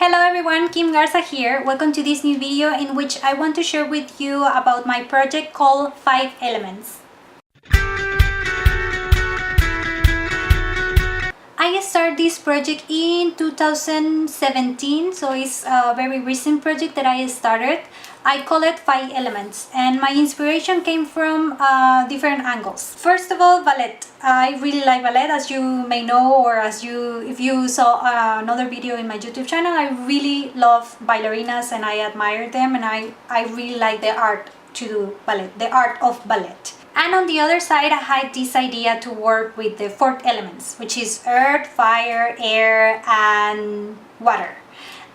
Hello everyone, Kim Garza here. Welcome to this new video in which I want to share with you about my project called 5 Elements. I started this project in 2017, so it's a very recent project that I started. I call it 5 Elements, and my inspiration came from different angles. First of all, ballet. I really like ballet, as you may know, or if you saw another video in my YouTube channel. I really love ballerinas and I admire them, and I really like the art to do ballet, the art of ballet. And on the other side, I had this idea to work with the 4 elements, which is earth, fire, air, and water.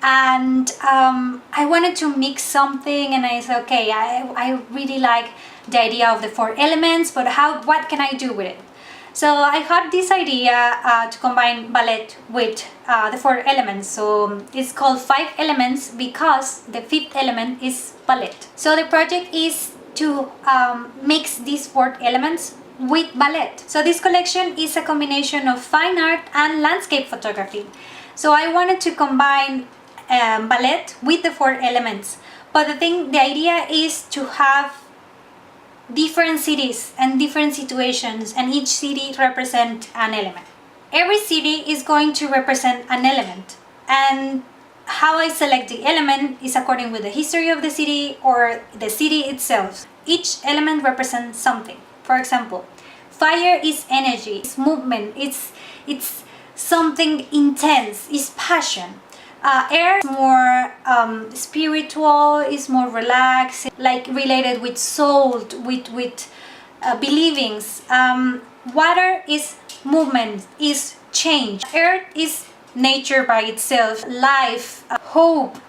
And I wanted to mix something, and I said, okay, I really like the idea of the 4 elements, but what can I do with it? So I had this idea to combine ballet with the 4 elements. So it's called 5 Elements because the 5th element is ballet. So the project is to mix these 4 elements with ballet. So this collection is a combination of fine art and landscape photography. So I wanted to combine ballet with the 4 elements. But the idea is to have different cities and different situations, and each city represent an element. Every city is going to represent an element, and how I select the element is according with the history of the city or the city itself. Each element represents something. For example, fire is energy, it's movement, it's something intense, it's passion. Air is more spiritual, is more relaxed, like related with soul, with believings. Water is movement, is change. Earth is nature by itself, life, hope.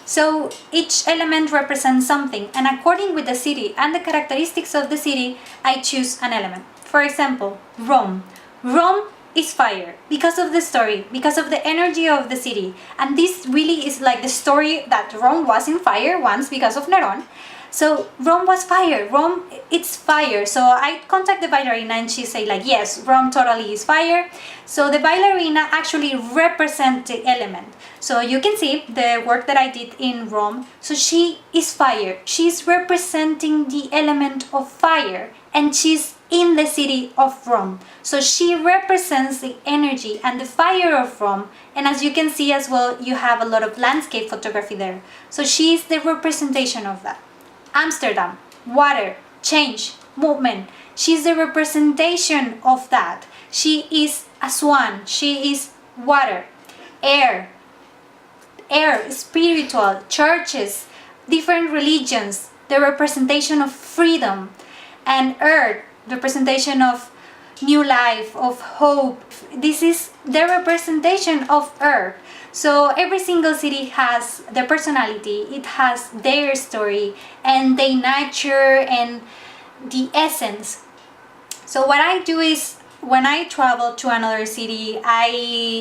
So each element represents something, and according with the city and the characteristics of the city, I choose an element. For example, Rome. Rome is fire because of the story, because of the energy of the city, and this really is like the story that Rome was in fire once because of Neron. So Rome was fire. Rome, it's fire. So I contact the ballerina and she say like, yes, Rome totally is fire. So the ballerina actually represents the element. So you can see the work that I did in Rome. So she is fire. She's representing the element of fire, and she's in the city of Rome. So she represents the energy and the fire of Rome. And as you can see as well, you have a lot of landscape photography there. So she is the representation of that. Amsterdam, water, change, movement. She's the representation of that. She is a swan. She is water. Air, spiritual, churches, different religions, the representation of freedom. And earth, representation of new life, of hope. This is the representation of earth. So every single city has their personality, it has their story and their nature and the essence. So what I do is, when I travel to another city, I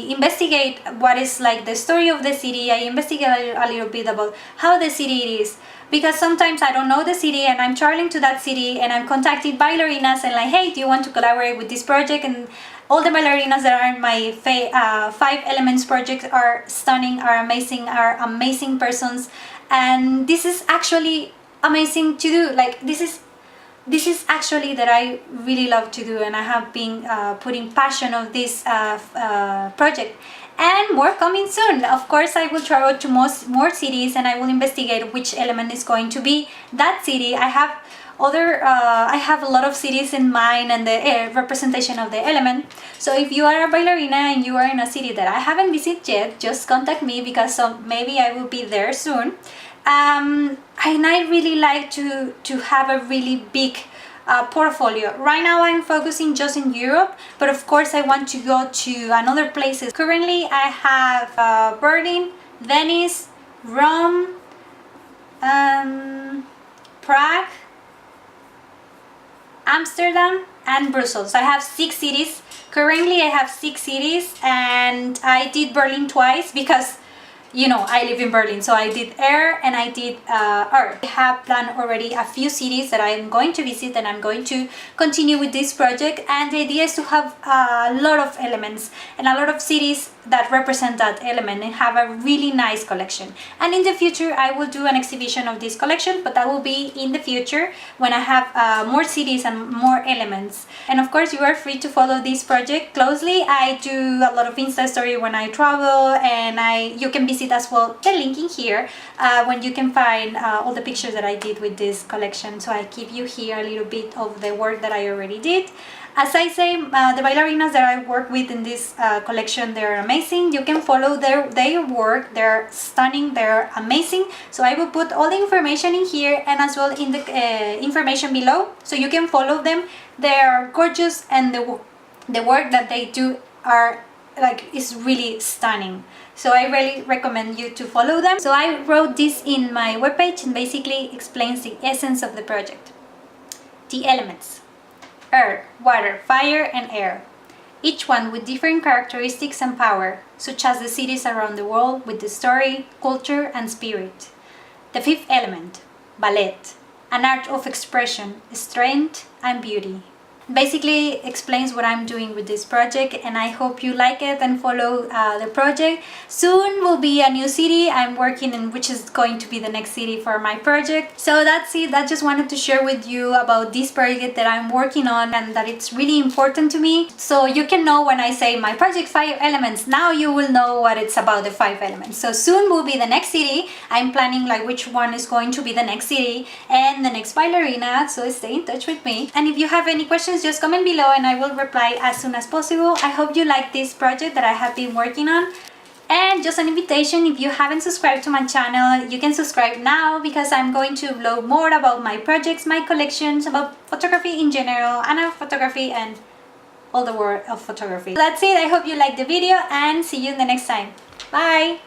investigate what is like the story of the city. I investigate a little bit about how the city is, because sometimes I don't know the city and I'm traveling to that city and I'm contacting ballerinas and like, hey, do you want to collaborate with this project? And all the ballerinas that are in my 5 Elements project are stunning, are amazing persons, and this is actually amazing to do. Like this is actually that I really love to do, and I have been putting passion of this project, and more coming soon. Of course, I will travel to more cities and I will investigate which element is going to be that city. I have a lot of cities in mind and the representation of the element. So if you are a ballerina and you are in a city that I haven't visited yet, just contact me, because maybe I will be there soon. And I really like to have a really big portfolio. Right now I'm focusing just in Europe, but of course I want to go to another places. Currently I have Berlin, Venice, Rome, Prague, Amsterdam, and Brussels. I have 6 cities. Currently I have 6 cities, and I did Berlin twice because, you know, I live in Berlin, so I did air and I did earth. I have planned already a few cities that I am going to visit, and I'm going to continue with this project, and the idea is to have a lot of elements and a lot of cities that represent that element and have a really nice collection. And in the future I will do an exhibition of this collection, but that will be in the future when I have more cities and more elements. And of course you are free to follow this project closely. I do a lot of Insta story when I travel, and you can visit as well the link in here when you can find all the pictures that I did with this collection. So I give you here a little bit of the work that I already did. As I say, the bailarinas that I work with in this collection, they're amazing. You can follow their work. They're stunning, they're amazing. So I will put all the information in here and as well in the information below, so you can follow them. They're gorgeous, and the work that they do is really stunning. So I really recommend you to follow them. So I wrote this in my webpage and basically explains the essence of the project. The elements: earth, water, fire, and air, each one with different characteristics and power, such as the cities around the world with the story, culture, and spirit. The fifth element: ballet, an art of expression, strength, and beauty. Basically explains what I'm doing with this project, and I hope you like it and follow the project. Soon will be a new city I'm working in, which is going to be the next city for my project. So that's it. I just wanted to share with you about this project that I'm working on and that it's really important to me. So you can know when I say my project 5 elements, now you will know what it's about, the 5 elements. So soon will be the next city. I'm planning which one is going to be the next city and the next ballerina, so stay in touch with me. And if you have any questions, just comment below and I will reply as soon as possible. I hope you like this project that I have been working on. And just an invitation, if you haven't subscribed to my channel, you can subscribe now, because I'm going to vlog more about my projects, my collections, about photography in general, and photography and all the world of photography. That's it. I hope you liked the video and see you in the next time. Bye!